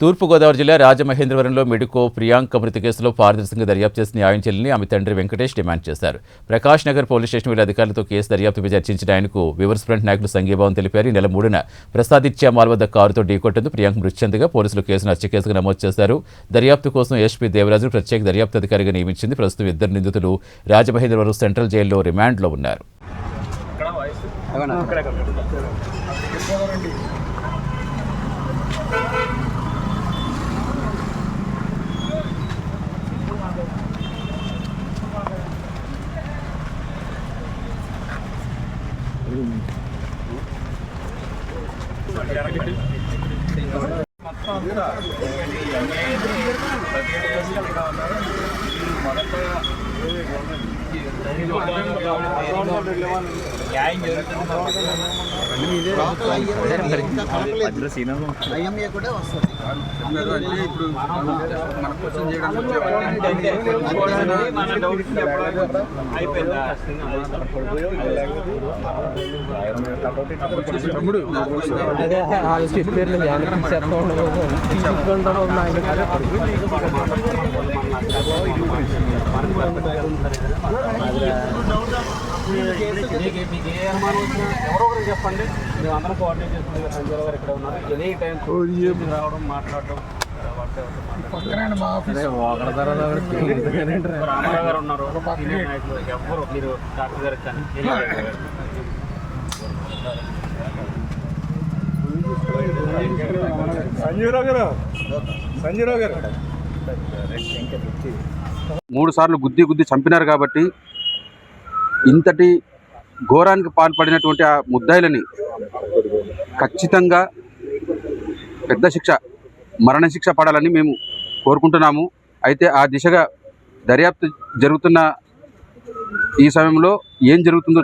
తూర్పుగోదావరి జిల్లా రాజమహేంద్రవరంలో మెడికో ప్రియాంక మృతి కేసులో పారదర్శకంగా దర్యాప్తు చేసిన న్యాయం చెల్లిని ఆమె తండ్రి వెంకటేష్ డిమాండ్ చేశారు. ప్రకాష్ నగర్ పోలీస్ స్టేషన్ వెళ్లి అధికారులతో కేసు దర్యాప్తుపై చర్చించిన ఆయనకు వివర్స్ ఫ్రంట్ నాయకులు సంఘీభావం తెలిపారు. ఈ నెల 3న ప్రసాదిత్య మాల్ వద్ద కారుతో ఢీకొట్టేందుకు ప్రియాంక మృతి చెందగా పోలీసులు కేసును హత్య కేసుగా నమోదు చేశారు. దర్యాప్తు కోసం ఎస్పీ దేవరాజును ప్రత్యేక దర్యాప్తు అధికారిగా నియమించింది. ప్రస్తుతం ఇద్దరు నిందితులు రాజమహేంద్రవరం సెంట్రల్ జైల్లో రిమాండ్లో ఉన్నారు. ఎవరో ఒకరు చెప్పండి, మేము అందరం కోఆర్డినేట్ చేసుకుంటాం. సంజయ్ గారు ఇక్కడ ఉన్నారు, ఎనీ టైం రావడం మాట్లాడడం. రామారావు గారు ఉన్నారు, ఎవరు మీరు డాక్టర్ గారు కానీ సంజయరావు గారు 3 సార్లు గుద్ది చంపినారు కాబట్టి ఇంతటి ఘోరానికి పాల్పడినటువంటి ఆ ముద్దాయిలని ఖచ్చితంగా పెద్ద శిక్ష, మరణశిక్ష పడాలని మేము కోరుకుంటున్నాము. అయితే ఆ దిశగా దర్యాప్తు జరుగుతున్న ఈ సమయంలో ఏం జరుగుతుందో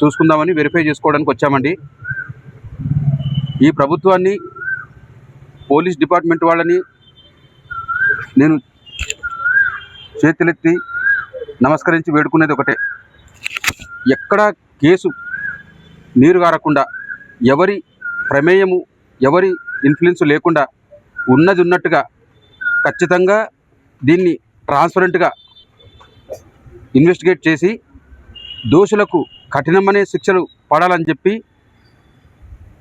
చూసుకుందామని వెరిఫై చేసుకోవడానికి వచ్చామండి. ఈ ప్రభుత్వాన్ని, పోలీస్ డిపార్ట్మెంట్ వాళ్ళని నేను చేతులెత్తి నమస్కరించి వేడుకునేది ఒకటే, ఎక్కడ కేసు నీరు గారకుండా, ఎవరి ప్రమేయము, ఎవరి ఇన్ఫ్లుయెన్స్ లేకుండా ఉన్నది ఉన్నట్టుగా ఖచ్చితంగా దీన్ని ట్రాన్స్పరెంట్గా ఇన్వెస్టిగేట్ చేసి దోషులకు కఠినమైన శిక్షలు పడాలని చెప్పి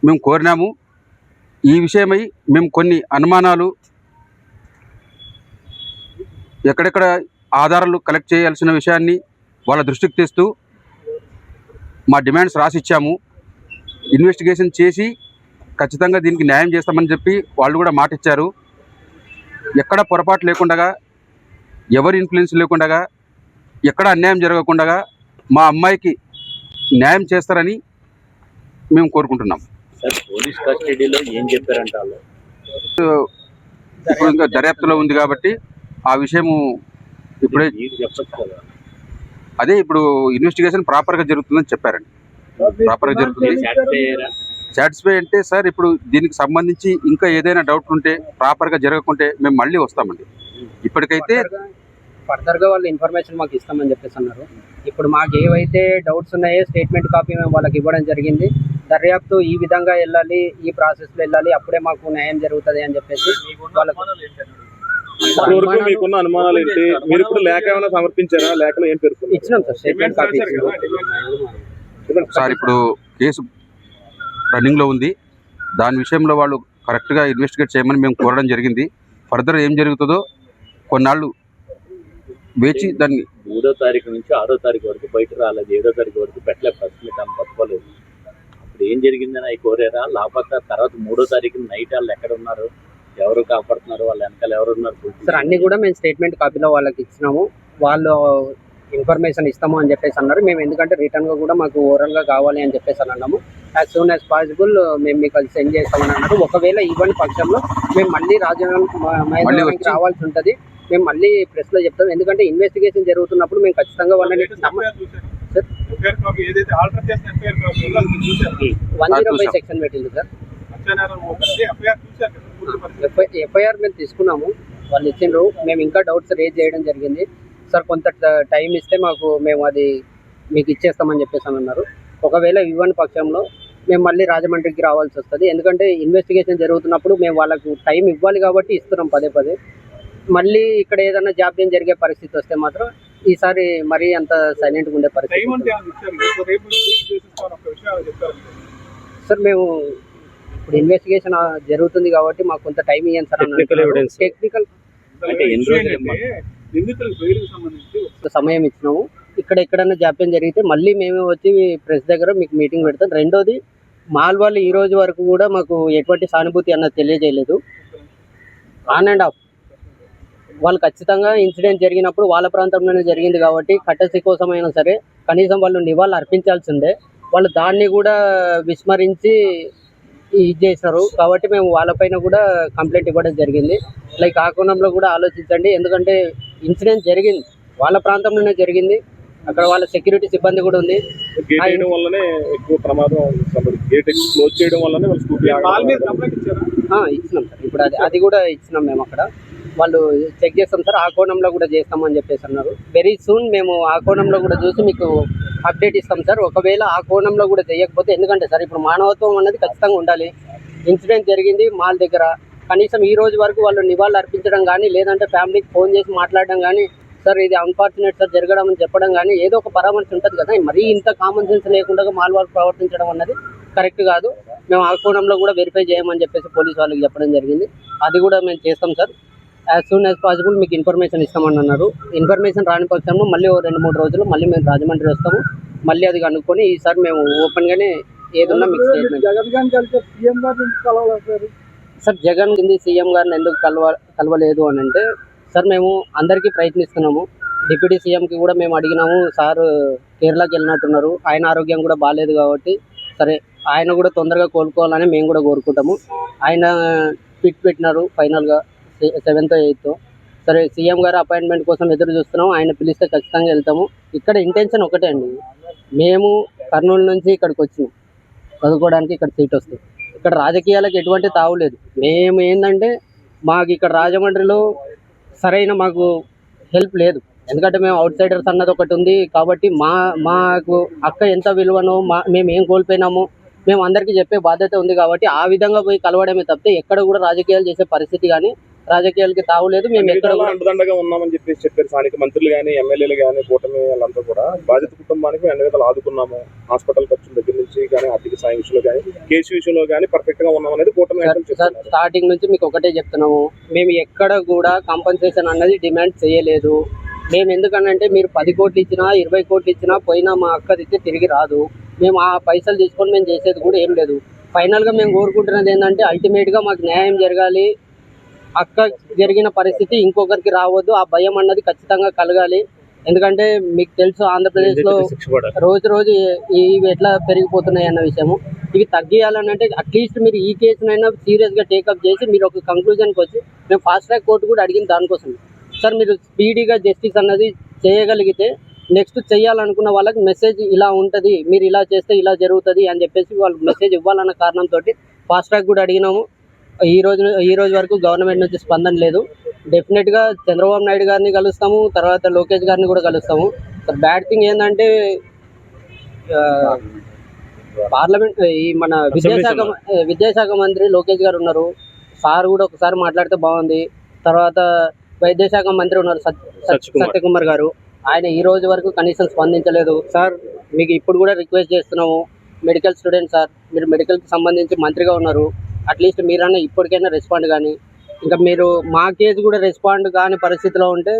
మేము కోరినాము. ఈ విషయమై మేము కొన్ని అనుమానాలు, ఎక్కడెక్కడ ఆధారాలు కలెక్ట్ చేయాల్సిన విషయాన్ని వాళ్ళ దృష్టికి తెస్తూ మా డిమాండ్స్ రాసిచ్చాము. ఇన్వెస్టిగేషన్ చేసి ఖచ్చితంగా దీనికి న్యాయం చేస్తామని చెప్పి వాళ్ళు కూడా మాట ఇచ్చారు. ఎక్కడ పొరపాటు లేకుండా, ఎవరి ఇన్ఫ్లుయెన్స్ లేకుండా, ఎక్కడ అన్యాయం జరగకుండా మా అమ్మాయికి న్యాయం చేస్తారని మేము కోరుకుంటున్నాం. పోలీస్ కస్టడీలో ఏం చెప్పారంట? ఇప్పుడు ఇంకా దర్యాప్తులో ఉంది కాబట్టి ఆ విషయము ఇప్పుడే అదే ఇప్పుడు ఇన్వెస్టిగేషన్ ప్రాపర్గా జరుగుతుందని చెప్పారండి. ప్రాపర్గా జరుగుతుంది. సాటిస్ఫై అంటే సార్, ఇప్పుడు దీనికి సంబంధించి ఇంకా ఏదైనా డౌట్ ఉంటే ప్రాపర్గా జరగకుంటే మేము మళ్ళీ వస్తామండి. ఇప్పటికైతే ఫర్దర్గా వాళ్ళు ఇన్ఫర్మేషన్ మాకు ఇస్తామని చెప్పేసి అన్నారు. ఇప్పుడు మాకు ఏవైతే డౌట్స్ ఉన్నాయో స్టేట్మెంట్ కాపీ మేము వాళ్ళకి ఇవ్వడం జరిగింది. దర్యాప్తు ఈ విధంగా వెళ్ళాలి, ఈ ప్రాసెస్లో వెళ్ళాలి, అప్పుడే మాకు న్యాయం జరుగుతుంది అని చెప్పేసి వాళ్ళకు మీకున్న అనుమానాలు ఏంటి? మీరు ఇప్పుడు లేఖ ఏమైనా సమర్పించారా? లేఖలో ఏం పేర్కొన్నారు? ఇచ్చినాం సార్, స్టేట్మెంట్ కాపీ సార్. ఇప్పుడు కేసు రన్నింగ్లో ఉంది. దాని విషయంలో వాళ్ళు కరెక్ట్గా ఇన్వెస్టిగేట్ చేయమని మేము కోరడం జరిగింది. ఫర్దర్ ఏం జరుగుతుందో కొన్నాళ్ళు వేచి దాన్ని 3వ తారీఖు నుంచి 6వ తారీఖు వరకు బయట రాలేదు. 7వ తారీఖు వరకు పెట్టలే, ఫస్ట్ తను పట్టుకోలేదు. అప్పుడు ఏం జరిగిందని అవి కోరారా? లేకపోతే తర్వాత 3వ తారీఖు నైట్ వాళ్ళు ఎక్కడ ఉన్నారు, ఎవరు కాపాడుతున్నారు, వాళ్ళ వెనకాల ఎవరు ఉన్నారు సార్? అన్ని కూడా మేము స్టేట్మెంట్ కాపీలో వాళ్ళకి ఇచ్చినాము. వాళ్ళు ఇన్ఫర్మేషన్ ఇస్తాము అని చెప్పేసి అన్నారు. మేము ఎందుకంటే రిటర్న్గా కూడా మాకు ఓవరాల్గా కావాలి అని చెప్పేసి అన్నాము. యాజ్ సూన్ యాజ్ పాసిబుల్ మేము మీకు అది సెండ్ చేస్తామని అన్నారు. ఒకవేళ ఇవ్వని పక్షంలో మేము మళ్ళీ రాజమహేంద్రవరంకి రావాల్సి ఉంటుంది. మేము మళ్ళీ ప్రెస్లో చెప్తాం. ఎందుకంటే ఇన్వెస్టిగేషన్ జరుగుతున్నప్పుడు మేము ఖచ్చితంగా వాళ్ళని 105 సెక్షన్ పెట్టింది సార్. ఎఫ్ఐఆర్ మేము తీసుకున్నాము, వాళ్ళు ఇచ్చిండ్రు. మేము ఇంకా డౌట్స్ రేజ్ చేయడం జరిగింది. సార్ కొంత టైం ఇస్తే మేము అది మీకు ఇచ్చేస్తామని చెప్పేసి అన్నారు. ఒకవేళ ఇవ్వని పక్షంలో మేము మళ్ళీ రాజమండ్రికి రావాల్సి వస్తుంది. ఎందుకంటే ఇన్వెస్టిగేషన్ జరుగుతున్నప్పుడు మేము వాళ్ళకు టైం ఇవ్వాలి కాబట్టి ఇస్తున్నాం పదే పదే. మళ్ళీ ఇక్కడ ఏదైనా జాప్యం జరిగే పరిస్థితి వస్తే మాత్రం ఈసారి మరీ అంత సైలెంట్గా ఉండే పరిస్థితి సార్. మేము ఇప్పుడు ఇన్వెస్టిగేషన్ జరుగుతుంది కాబట్టి మాకు కొంత టైం ఇవ్వండి సార్. టెక్నికల్ అంటే ఎన్ని రోజులు సమయం ఇచ్చినాము. ఇక్కడ ఎక్కడైనా జాప్యం జరిగితే మళ్ళీ మేమే వచ్చి ప్రెస్ దగ్గర మీకు మీటింగ్ పెడతాం. రెండోది మాల్ వాళ్ళు ఈ రోజు వరకు కూడా మాకు ఎటువంటి సానుభూతి అన్నది తెలియజేయలేదు. ఆన్ అండ్ ఆఫ్ వాళ్ళు ఖచ్చితంగా ఇన్సిడెంట్ జరిగినప్పుడు వాళ్ళ ప్రాంతంలోనే జరిగింది కాబట్టి కట్టసి కోసమైనా సరే కనీసం వాళ్ళు నివాళులు అర్పించాల్సిందే. వాళ్ళు దాన్ని కూడా విస్మరించి ఇది చేశారు కాబట్టి మేము వాళ్ళపైన కూడా కంప్లైంట్ ఇవ్వడం జరిగింది. లైక్ ఆ కోణంలో కూడా ఆలోచించండి. ఎందుకంటే ఇన్సిడెంట్ జరిగింది వాళ్ళ ప్రాంతంలోనే జరిగింది. అక్కడ వాళ్ళ సెక్యూరిటీ సిబ్బంది కూడా ఉంది. గేట్ వేయడం వల్లనే ఎక్కువ ప్రమాదం. గేట్ క్లోజ్ చేయడం వల్లనే వాళ్ళు స్కూటీ ఇచ్చినాం సార్. ఇప్పుడు అది కూడా ఇచ్చినాం మేము. అక్కడ వాళ్ళు చెక్ చేస్తాం సార్. ఆ కోణంలో కూడా చేస్తామని చెప్పేసి అన్నారు. వెరీ సూన్ మేము ఆ కోణంలో కూడా చూసి మీకు అప్డేట్ ఇస్తాం సార్. ఒకవేళ ఆ కోణంలో కూడా చేయకపోతే, ఎందుకంటే సార్ ఇప్పుడు మానవత్వం అన్నది ఖచ్చితంగా ఉండాలి. ఇన్సిడెంట్ జరిగింది మాల్ దగ్గర, కనీసం ఈ రోజు వరకు వాళ్ళు నివాళులు అర్పించడం కానీ లేదంటే ఫ్యామిలీకి ఫోన్ చేసి మాట్లాడడం కానీ సార్ ఇది అన్ఫార్చునేట్ సార్ జరగడం అని చెప్పడం కానీ ఏదో ఒక పరామర్శ ఉంటుంది కదా. మరీ ఇంత కామన్ సెన్స్ లేకుండా మాల్ వాళ్ళు ప్రవర్తించడం అన్నది కరెక్ట్ కాదు. మేము ఆ కోణంలో కూడా వెరిఫై చేయమని చెప్పేసి పోలీస్ వాళ్ళకి చెప్పడం జరిగింది. అది కూడా మేము చేస్తాం sir. As soon as possible మీకు ఇన్ఫర్మేషన్ ఇస్తామని అన్నారు. ఇన్ఫర్మేషన్ రాని పక్షంలో మళ్ళీ 2-3 రోజులు మళ్ళీ మేము రాజమండ్రి వస్తాము. మళ్ళీ అది కనుక్కొని ఈసారి మేము ఓపెన్గానే ఏదన్నా మీకు స్టేట్మెంట్ సార్. జగన్ కింది సీఎం గారిని ఎందుకు కలవలేదు అని అంటే సార్ మేము అందరికీ ప్రయత్నిస్తున్నాము. డిప్యూటీ సీఎంకి కూడా మేము అడిగినాము. సార్ కేరళకి వెళ్ళినట్టున్నారు, ఆయన ఆరోగ్యం కూడా బాగాలేదు కాబట్టి సరే ఆయన కూడా తొందరగా కోలుకోవాలని మేము కూడా కోరుకుంటాము. ఆయన ఫిట్ పెట్టినారు ఫైనల్గా 7th 8th. సరే సీఎం గారు అపాయింట్మెంట్ కోసం ఎదురు చూస్తున్నాము. ఆయన పిలిస్తే ఖచ్చితంగా వెళ్తాము. ఇక్కడ ఇంటెన్షన్ ఒకటే అండి, మేము కర్నూలు నుంచి ఇక్కడికి వచ్చినాం చదువుకోవడానికి. ఇక్కడ సీట్ వస్తుంది. ఇక్కడ రాజకీయాలకు ఎటువంటి తావులేదు. మేము ఏంటంటే మాకు ఇక్కడ రాజమండ్రిలో సరైన మాకు హెల్ప్ లేదు. ఎందుకంటే మేము అవుట్ సైడర్స్ అన్నది ఒకటి ఉంది కాబట్టి మాకు అక్క ఎంత విలువనో మేము ఏం కోల్పోయినామో మేము అందరికీ చెప్పే బాధ్యత ఉంది కాబట్టి ఆ విధంగా పోయి కలవడమే తప్పితే ఎక్కడ కూడా రాజకీయాలు చేసే పరిస్థితి కానీ రాజకీయాలకి తావులేదు. మేము ఎక్కడ కూడా అండదండగా ఉన్నామని చెప్పేసి చెప్పారు స్థానిక మంత్రులు కానీ ఎమ్మెల్యేలు కానీ కూటమి వాళ్ళంతా కూడా. బాధిత కుటుంబానికి అన్ని విధాలు ఆదుకున్నాము. హాస్పిటల్ ఖర్చుల దగ్గర నుంచి కానీ ఆర్థిక సాయం విషయంలో కానీ కేసు విషయంలో కానీ పర్ఫెక్ట్ గా ఉన్నాం అనేది కూటమి. స్టార్టింగ్ నుంచి మీకు ఒకటే చెప్తున్నాము, మేము ఎక్కడ కూడా కాంపన్సేషన్ అన్నది డిమాండ్ చేయలేదు. మేము ఎందుకనంటే మీరు 10 కోట్లు ఇచ్చినా 20 కోట్లు ఇచ్చినా పోయినా మా అక్కది ఇస్తే తిరిగి రాదు. మేము ఆ పైసలు తీసుకొని మేము చేసేది కూడా ఏం లేదు. ఫైనల్గా మేము కోరుకుంటున్నది ఏంటంటే అల్టిమేట్గా మాకు న్యాయం జరగాలి. అక్క జరిగిన పరిస్థితి ఇంకొకరికి రావద్దు. ఆ భయం అన్నది ఖచ్చితంగా కలగాలి. ఎందుకంటే మీకు తెలుసు ఆంధ్రప్రదేశ్లో రోజు ఇవి ఎట్లా పెరిగిపోతున్నాయి అన్న విషయము. ఇవి తగ్గియాలని అంటే అట్లీస్ట్ మీరు ఈ కేసునైనా సీరియస్గా టేకప్ చేసి మీరు ఒక కంక్లూజన్కి వచ్చి మేము ఫాస్ట్ ట్రాక్ కోర్టు కూడా అడిగిన దానికోసం సార్ మీరు స్పీడీగా జస్టిస్ అన్నది చేయగలిగితే నెక్స్ట్ చేయాలనుకున్న వాళ్ళకి మెసేజ్ ఇలా ఉంటుంది, మీరు ఇలా చేస్తే ఇలా జరుగుతుంది అని చెప్పేసి వాళ్ళకి మెసేజ్ ఇవ్వాలన్న కారణంతో ఫాస్ట్ ట్రాక్ కూడా అడిగినాము. ఈ రోజు వరకు గవర్నమెంట్ నుంచి స్పందన లేదు. డెఫినెట్గా చంద్రబాబు నాయుడు గారిని కలుస్తాము, తర్వాత లోకేష్ గారిని కూడా కలుస్తాము. బ్యాడ్ థింగ్ ఏంటంటే పార్లమెంట్ ఈ మన విద్యాశాఖ మంత్రి లోకేష్ గారు ఉన్నారు. సార్ కూడా ఒకసారి మాట్లాడితే బాగుంది. తర్వాత వైద్యశాఖ మంత్రి ఉన్నారు సత్యకుమార్ గారు, ఆయన ఈ రోజు వరకు కనీసం స్పందించలేదు. సార్ మీకు ఇప్పుడు కూడా రిక్వెస్ట్ చేస్తున్నాము, మెడికల్ స్టూడెంట్ సార్, మీరు మెడికల్కి సంబంధించి మంత్రిగా ఉన్నారు, అట్లీస్ట్ మీరన్నా ఇప్పటికైనా రెస్పాండ్ కానీ. ఇంకా మీరు మా కేసు కూడా రెస్పాండ్ కాని పరిస్థితిలో ఉంటే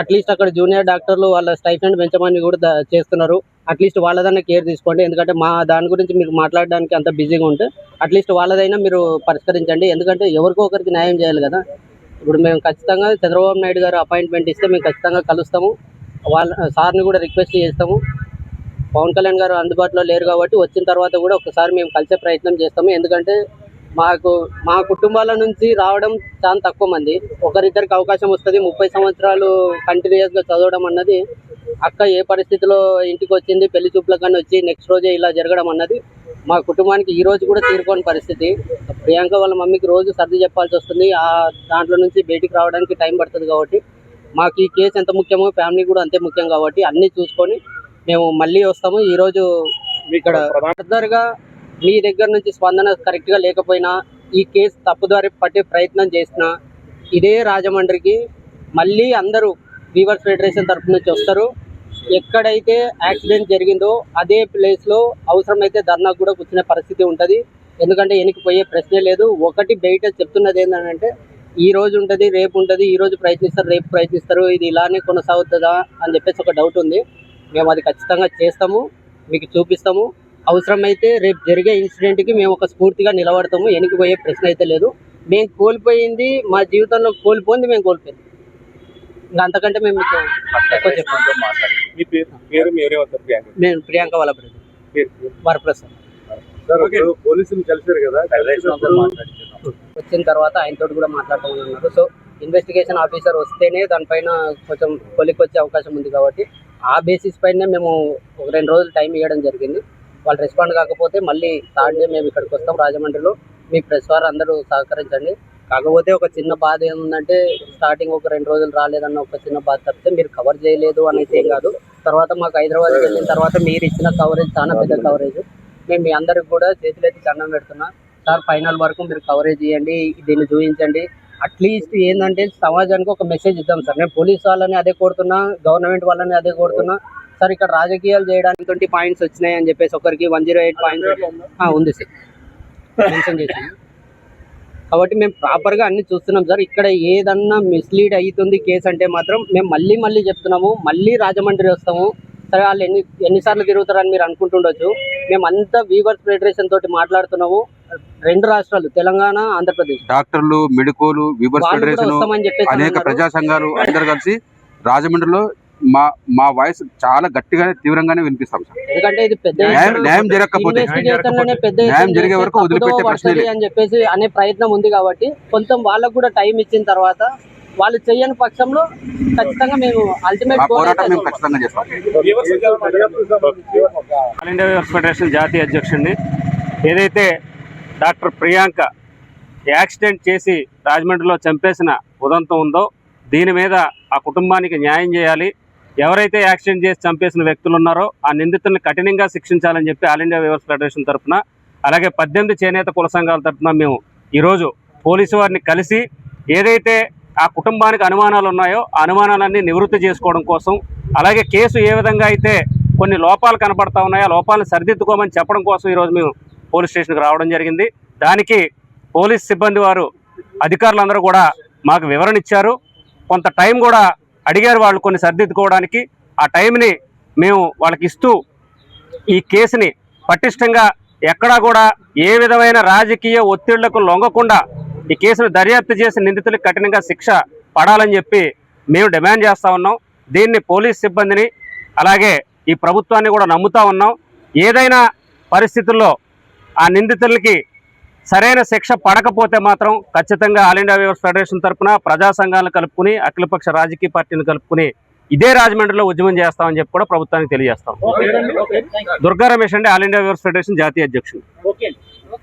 అట్లీస్ట్ అక్కడ జూనియర్ డాక్టర్లు వాళ్ళ స్టైఫండ్ పెంచమని కూడా చేస్తున్నారు. అట్లీస్ట్ వాళ్ళదైనా కేర్ తీసుకోండి. ఎందుకంటే మా దాని గురించి మీరు మాట్లాడడానికి అంత బిజీగా ఉంటే అట్లీస్ట్ వాళ్ళదైనా మీరు పరిష్కరించండి. ఎందుకంటే ఎవరికో ఒకరికి న్యాయం చేయాలి కదా. ఇప్పుడు మేము ఖచ్చితంగా చంద్రబాబు నాయుడు గారు అపాయింట్మెంట్ ఇస్తే మేము ఖచ్చితంగా కలుస్తాము. సార్ని కూడా రిక్వెస్ట్ చేస్తాము. పవన్ కళ్యాణ్ గారు అందుబాటులో లేరు కాబట్టి వచ్చిన తర్వాత కూడా ఒకసారి మేము కలిసే ప్రయత్నం చేస్తాము. ఎందుకంటే మా కుటుంబాల నుంచి రావడం చాలా తక్కువ మంది, ఒకరిద్దరికి అవకాశం వస్తుంది. 30 సంవత్సరాలు కంటిన్యూస్గా చదవడం అన్నది అక్క ఏ పరిస్థితిలో ఇంటికి వచ్చింది, పెళ్లి చూపుల కన్నా వచ్చి నెక్స్ట్ రోజే ఇలా జరగడం అన్నది మా కుటుంబానికి ఈ రోజు కూడా తీరుకోని పరిస్థితి. ప్రియాంక వాళ్ళ మమ్మీకి రోజు సర్ది చెప్పాల్సి వస్తుంది. ఆ దాంట్లో నుంచి బయటికి రావడానికి టైం పడుతుంది. కాబట్టి మాకు ఈ కేసు ఎంత ముఖ్యమో ఫ్యామిలీ కూడా అంతే ముఖ్యం. కాబట్టి అన్నీ చూసుకొని మేము మళ్ళీ వస్తాము. ఈరోజు ఇక్కడ ఫర్దర్గా మీ దగ్గర నుంచి స్పందన కరెక్ట్గా లేకపోయినా ఈ కేసు తప్పుదారి పట్టే ప్రయత్నం చేసినా ఇదే రాజమండ్రికి మళ్ళీ అందరూ వీవర్స్ ఫెడరేషన్ తరఫు నుంచి వస్తారు. ఎక్కడైతే యాక్సిడెంట్ జరిగిందో అదే ప్లేస్లో అవసరమైతే ధర్నాకు కూడా కూర్చునే పరిస్థితి ఉంటుంది. ఎందుకంటే వెనక్కిపోయే ప్రశ్నే లేదు. ఒకటి బయట చెప్తున్నది ఏంటంటే ఈ రోజు ఉంటుంది, రేపు ఉంటుంది, ఈ రోజు ప్రయత్నిస్తారు, రేపు ప్రయత్నిస్తారు, ఇది ఇలానే కొనసాగుతుందా అని చెప్పేసి ఒక డౌట్ ఉంది. మేము అది ఖచ్చితంగా చేస్తాము, మీకు చూపిస్తాము. అవసరమైతే రేపు జరిగే ఇన్సిడెంట్కి మేము ఒక స్ఫూర్తిగా నిలబడతాము. వెనక్కిపోయే ప్రశ్న అయితే లేదు. మేము కోల్పోయింది, మా జీవితంలో కోల్పోయింది మేము కోల్పోయింది. ఇంకా అంతకంటే మేము మీకు ఎక్కువ చెప్పాము. మీ పేరు మీరేమంటారు? నేను ప్రియాంక వాళ్ళ వరప్రసాద్. పోలీసులు కలిసారు కదా, వచ్చిన తర్వాత ఆయనతో కూడా మాట్లాడతామని అన్నారు. సో ఇన్వెస్టిగేషన్ ఆఫీసర్ వస్తేనే దానిపైన కొంచెం కొలికి వచ్చే అవకాశం ఉంది కాబట్టి ఆ బేసిస్ పైనే మేము ఒక 2 రోజులు టైం ఇవ్వడం జరిగింది. వాళ్ళు రెస్పాండ్ కాకపోతే మళ్ళీ థర్డ్ డే మేము ఇక్కడికి వస్తాం రాజమండ్రిలో. మీ ప్రెస్ వారు అందరూ సహకరించండి. కాకపోతే ఒక చిన్న బాధ ఏముందంటే స్టార్టింగ్ ఒక 2 రోజులు రాలేదన్న ఒక చిన్న బాధ తప్పితే మీరు కవర్ చేయలేదు అని అయితే ఏం కాదు. తర్వాత మాకు హైదరాబాద్కి వెళ్ళిన తర్వాత మీరు ఇచ్చిన కవరేజ్ చాలా పెద్ద కవరేజ్. మేము మీ అందరికి కూడా చేతులెత్తి దండం పెడుతున్నా. సార్ ఫైనల్ వరకు మీరు కవరేజ్ ఇవ్వండి, దీన్ని చూపించండి. అట్లీస్ట్ ఏంటంటే సమాజానికి ఒక మెసేజ్ ఇద్దాం సార్. నేను పోలీస్ వాళ్ళని అదే కోరుతున్నా, గవర్నమెంట్ వాళ్ళని అదే కోరుతున్నా. సార్ ఇక్కడ రాజకీయాలు చేయడానికి 20 పాయింట్స్ వచ్చినాయి అని చెప్పేసి ఒకరికి 108 పాయింట్స్ ఉంది సార్ మెన్షన్ చేసి. కాబట్టి మేము ప్రాపర్గా అన్ని చూస్తున్నాం సార్. ఇక్కడ ఏదన్నా మిస్లీడ్ అవుతుంది కేసు అంటే మాత్రం మేము మళ్ళీ చెప్తున్నాము, మళ్ళీ రాజమండ్రి వస్తాము. సరే వాళ్ళు ఎన్నిసార్లు తిరుగుతారని మీరు అనుకుంటుండొచ్చు. మేము అంతా వీవర్స్ ఫెడరేషన్ తోటి మాట్లాడుతున్నాము. 2 రాష్ట్రాలు తెలంగాణ, ఆంధ్రప్రదేశ్ డాక్టర్లు, మెడికోలు, వీవర్స్ ఫెడరేషన్, అనేక ప్రజా సంఘాలు అందరు కలిసి రాజమండ్రిలో మా వాయిస్ చాలా గట్టిగానే తీవ్రంగానే వినిపిస్తాం సార్. ఎందుకంటే ఇది పెద్ద న్యాయం జరగకపోతే న్యాయం జరిగే వరకు వదిలిపెట్టే ప్రశ్న అని చెప్పేసి అనే ప్రయత్నం ఉంది. కాబట్టి కొంచెం వాళ్ళకు కూడా టైం ఇచ్చిన తర్వాత వాళ్ళు చేయని పక్షంలో ఖచ్చితంగా మేము అల్టిమేట్ పోరాటం మేము ఖచ్చితంగా చేస్తాం. ఆల్ ఇండియా వీవర్స్ ఫెడరేషన్ జాతీయ అధ్యక్షుడిని. ఏదైతే డాక్టర్ ప్రియాంక యాక్సిడెంట్ చేసి రాజమండ్రిలో చంపేసిన ఉదంతం ఉందో దీని మీద ఆ కుటుంబానికి న్యాయం చేయాలి. ఎవరైతే యాక్సిడెంట్ చేసి చంపేసిన వ్యక్తులు ఉన్నారో ఆ నిందితుల్ని కఠినంగా శిక్షించాలని చెప్పి ఆల్ ఇండియా వీవర్స్ ఫెడరేషన్ తరఫున, అలాగే 18 చేనేత కుల సంఘాల తరఫున మేము ఈరోజు పోలీసు వారిని కలిసి ఏదైతే ఆ కుటుంబానికి అనుమానాలు ఉన్నాయో ఆ అనుమానాలన్నీ నివృత్తి చేసుకోవడం కోసం, అలాగే కేసు ఏ విధంగా అయితే కొన్ని లోపాలు కనపడతా ఉన్నాయో ఆ లోపాలను సరిదిద్దుకోమని చెప్పడం కోసం ఈరోజు మేము పోలీస్ స్టేషన్కి రావడం జరిగింది. దానికి పోలీస్ సిబ్బంది వారు అధికారులందరూ కూడా మాకు వివరణ ఇచ్చారు. కొంత టైం కూడా అడిగారు వాళ్ళు కొన్ని సరిదిద్దుకోవడానికి. ఆ టైంని మేము వాళ్ళకి ఇస్తూ ఈ కేసుని పటిష్టంగా ఎక్కడా కూడా ఏ విధమైన రాజకీయ ఒత్తిళ్లకు లొంగకుండా ఈ కేసును దర్యాప్తు చేసి నిందితులకు కఠినంగా శిక్ష పడాలని చెప్పి మేము డిమాండ్ చేస్తూ ఉన్నాం. దీన్ని పోలీస్ సిబ్బందిని అలాగే ఈ ప్రభుత్వాన్ని కూడా నమ్ముతా ఉన్నాం. ఏదైనా పరిస్థితుల్లో ఆ నిందితులకి సరైన శిక్ష పడకపోతే మాత్రం ఖచ్చితంగా ఆల్ ఇండియా వీవర్స్ ఫెడరేషన్ తరఫున ప్రజా సంఘాలను కలుపుకుని అఖిలపక్ష రాజకీయ పార్టీని కలుపుకుని ఇదే రాజమండ్రిలో ఉద్యమం చేస్తామని చెప్పి కూడా ప్రభుత్వానికి తెలియజేస్తాం. దుర్గా రమేష్ అండి, ఆల్ ఇండియా వీవర్స్ ఫెడరేషన్ జాతీయ అధ్యక్షుడు.